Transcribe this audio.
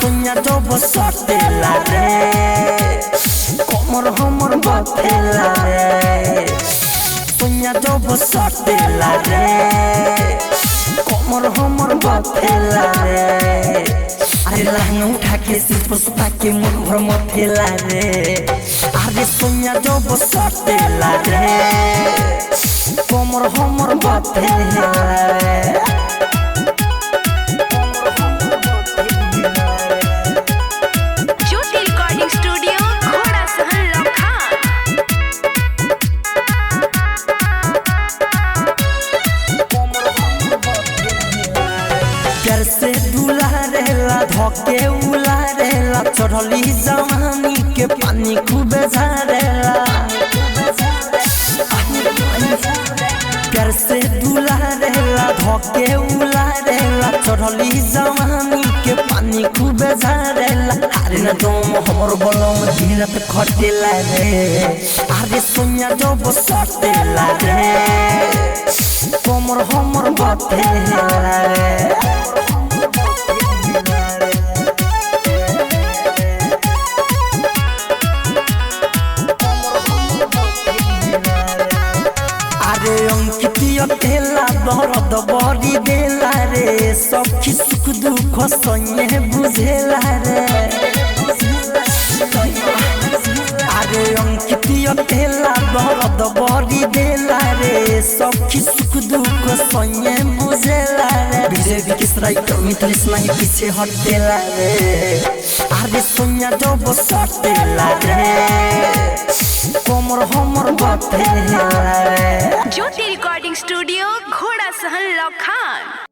सोनिया जब सटेला रे कमर हमर बथेला रे सोनिया जब सटेला रे कमर हमर बथेला रे अरे लहंगा उठा के सिर पर सुता के मन भर मथेला रे अरे सोनिया जब सटेला रे कमर हमर बथेला रे प्यार से दुलारेला धोके उलारेला चढ़ली जवानी के पानी खूब झारेला प्यार से दुलारेला धोके उलारेला चढ़ली जवानी के पानी खूब झारेला अरे न दम हमर बलम दिन रात खटेला रे अरे सोनिया जब सटेला रे कमर हमर बथेला रे अंकितिया तेला दर्द बड़ी देला रे सखी सुख दुख संगे बुझेला रे अरे अंकितिया तेला दर्द बड़ी देला रे सखी सुख दुख संगे बुझेला रे बीजेपी के स्ट्राइकर मिथलिस नहीं पीछे हटेला रे अरे सोनिया जब सटेला रे कमर हमर बथेला रे ज्योति रिकॉर्डिंग स्टूडियो घोड़ा सहन लखान।